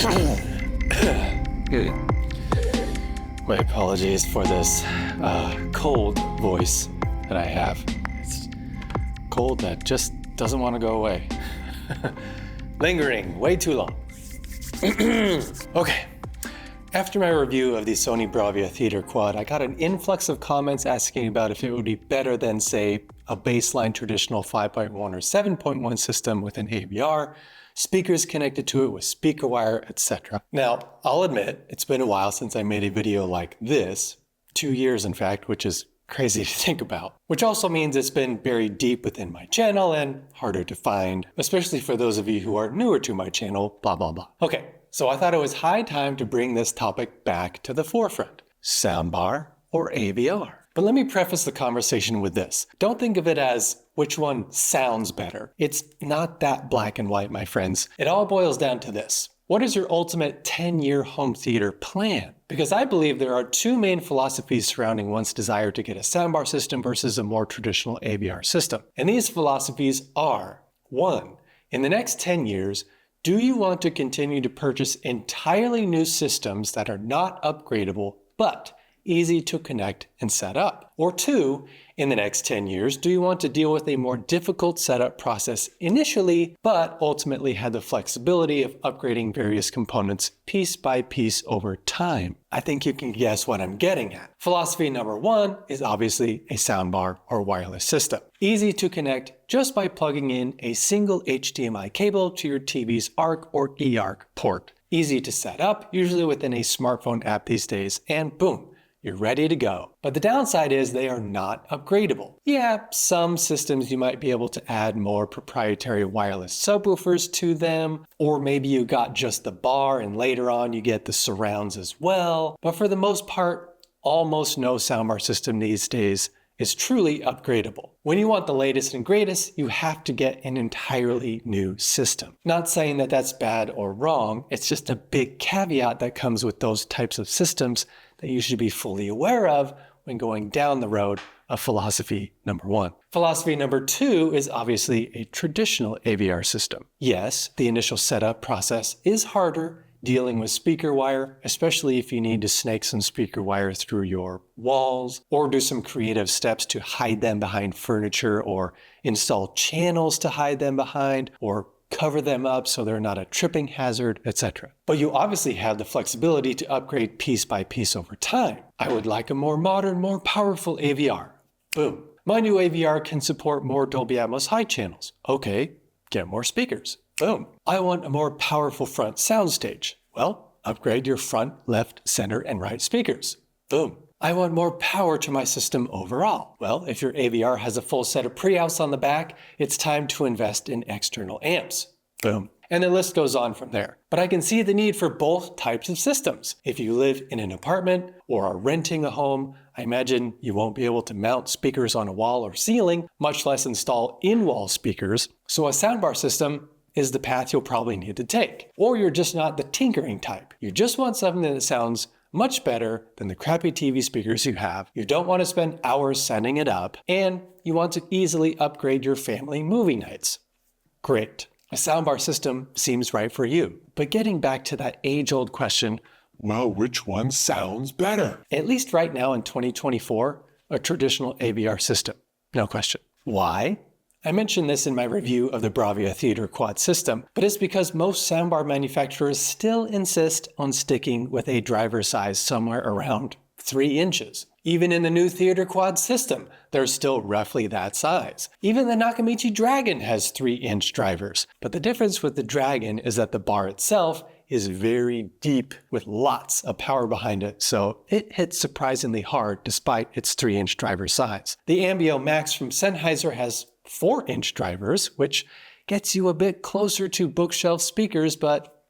My apologies for this cold voice that I have. It's cold that just doesn't want to go away. Lingering way too long. Okay. After my review of the Sony Bravia Theater Quad, I got an influx of comments asking about if it would be better than, say, a baseline traditional 5.1 or 7.1 system with an AVR, speakers connected to it with speaker wire, etc. Now, I'll admit, it's been a while since I made a video like this, 2 years in fact, which is crazy to think about. Which also means it's been buried deep within my channel and harder to find, especially for those of you who are newer to my channel, blah blah blah. Okay, so I thought it was high time to bring this topic back to the forefront. Soundbar or AVR? But let me preface the conversation with this. Don't think of it as which one sounds better. It's not that black and white, my friends. It all boils down to this. What is your ultimate 10-year home theater plan? Because I believe there are two main philosophies surrounding one's desire to get a soundbar system versus a more traditional AVR system. And these philosophies are, 1. In the next 10 years, do you want to continue to purchase entirely new systems that are not upgradable, but easy to connect and set up? Or 2, in the next 10 years, do you want to deal with a more difficult setup process initially, but ultimately have the flexibility of upgrading various components piece by piece over time? I think you can guess what I'm getting at. Philosophy number 1 is obviously a soundbar or wireless system. Easy to connect just by plugging in a single HDMI cable to your TV's ARC or eARC port. Easy to set up, usually within a smartphone app these days, and boom, you're ready to go. But the downside is they are not upgradable. Yeah, some systems you might be able to add more proprietary wireless subwoofers to them, or maybe you got just the bar and later on you get the surrounds as well. But for the most part, almost no soundbar system these days is truly upgradable. When you want the latest and greatest, you have to get an entirely new system. Not saying that that's bad or wrong, it's just a big caveat that comes with those types of systems that you should be fully aware of when going down the road of philosophy number 1. Philosophy number 2 is obviously a traditional AVR system. Yes, the initial setup process is harder, dealing with speaker wire, especially if you need to snake some speaker wire through your walls, or do some creative steps to hide them behind furniture, or install channels to hide them behind, or cover them up so they're not a tripping hazard, etc. But you obviously have the flexibility to upgrade piece by piece over time. I would like a more modern, more powerful AVR. Boom. My new AVR can support more Dolby Atmos high channels. Okay, get more speakers. Boom. I want a more powerful front soundstage. Well, upgrade your front, left, center, and right speakers. Boom. I want more power to my system overall. Well, if your AVR has a full set of preamps on the back, it's time to invest in external amps. Boom. And the list goes on from there. But I can see the need for both types of systems. If you live in an apartment or are renting a home, I imagine you won't be able to mount speakers on a wall or ceiling, much less install in-wall speakers. So a soundbar system is the path you'll probably need to take. Or you're just not the tinkering type. You just want something that sounds much better than the crappy TV speakers you have. You don't want to spend hours setting it up, and you want to easily upgrade your family movie nights. Great. A soundbar system seems right for you. But getting back to that age-old question, well, which one sounds better? At least right now in 2024, a traditional AVR system. No question. Why? I mentioned this in my review of the Bravia Theater Quad system, but it's because most soundbar manufacturers still insist on sticking with a driver size somewhere around 3 inches. Even in the new Theater Quad system, they're still roughly that size. Even the Nakamichi Dragon has 3-inch drivers, but the difference with the Dragon is that the bar itself is very deep with lots of power behind it, so it hits surprisingly hard despite its 3-inch driver size. The Ambio Max from Sennheiser has 4-inch drivers, which gets you a bit closer to bookshelf speakers, but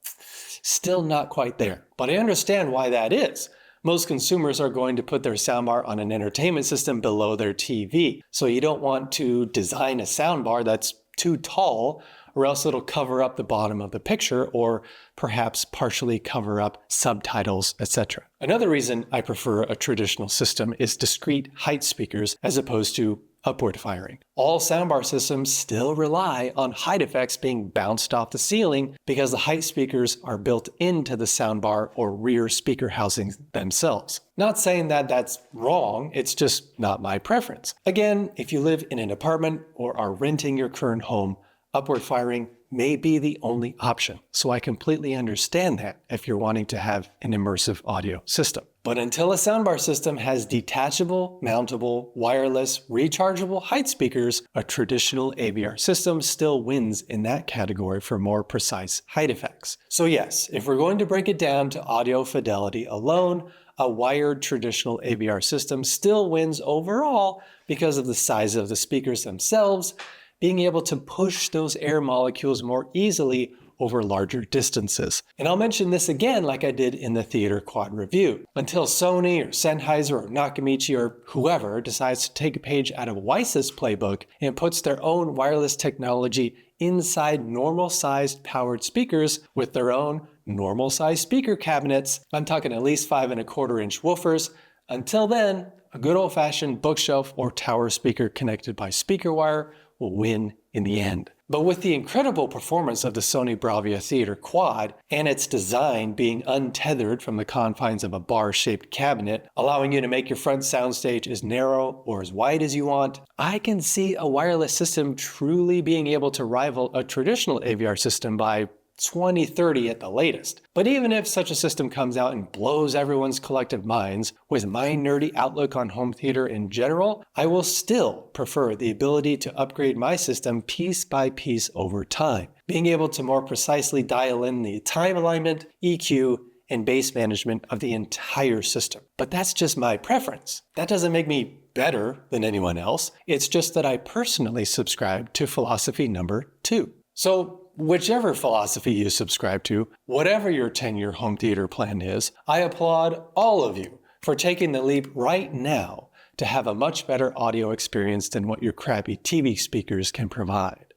still not quite there. But I understand why that is. Most consumers are going to put their soundbar on an entertainment system below their TV, so you don't want to design a soundbar that's too tall, or else it'll cover up the bottom of the picture, or perhaps partially cover up subtitles, etc. Another reason I prefer a traditional system is discrete height speakers as opposed to upward firing. All soundbar systems still rely on height effects being bounced off the ceiling because the height speakers are built into the soundbar or rear speaker housings themselves. Not saying that that's wrong, it's just not my preference. Again, if you live in an apartment or are renting your current home, upward firing may be the only option. So I completely understand that if you're wanting to have an immersive audio system. But until a soundbar system has detachable, mountable, wireless, rechargeable height speakers, a traditional AVR system still wins in that category for more precise height effects. So yes, if we're going to break it down to audio fidelity alone, a wired traditional AVR system still wins overall because of the size of the speakers themselves, being able to push those air molecules more easily over larger distances. And I'll mention this again like I did in the Theater Quad review. Until Sony or Sennheiser or Nakamichi or whoever decides to take a page out of Weiss's playbook and puts their own wireless technology inside normal-sized powered speakers with their own normal-sized speaker cabinets, I'm talking at least 5¼ woofers. Until then, a good old-fashioned bookshelf or tower speaker connected by speaker wire will win in the end. But with the incredible performance of the Sony Bravia Theater Quad and its design being untethered from the confines of a bar-shaped cabinet, allowing you to make your front soundstage as narrow or as wide as you want, I can see a wireless system truly being able to rival a traditional AVR system by 2030 at the latest. But even if such a system comes out and blows everyone's collective minds, with my nerdy outlook on home theater in general, I will still prefer the ability to upgrade my system piece by piece over time, being able to more precisely dial in the time alignment, EQ, and bass management of the entire system. But that's just my preference. That doesn't make me better than anyone else. It's just that I personally subscribe to philosophy number 2. So whichever philosophy you subscribe to, whatever your 10-year home theater plan is, I applaud all of you for taking the leap right now to have a much better audio experience than what your crappy TV speakers can provide.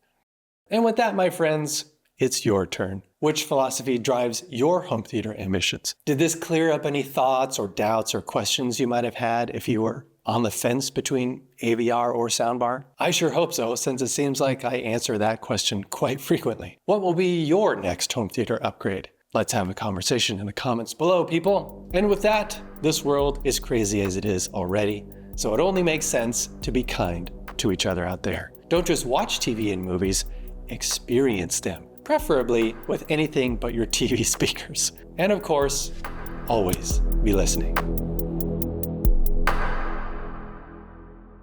And with that, my friends, it's your turn. Which philosophy drives your home theater ambitions? Did this clear up any thoughts or doubts or questions you might have had if you were on the fence between AVR or soundbar? I sure hope so, since it seems like I answer that question quite frequently. What will be your next home theater upgrade? Let's have a conversation in the comments below, people. And with that, this world is crazy as it is already, so it only makes sense to be kind to each other out there. Don't just watch TV and movies, experience them, preferably with anything but your TV speakers. And of course, always be listening.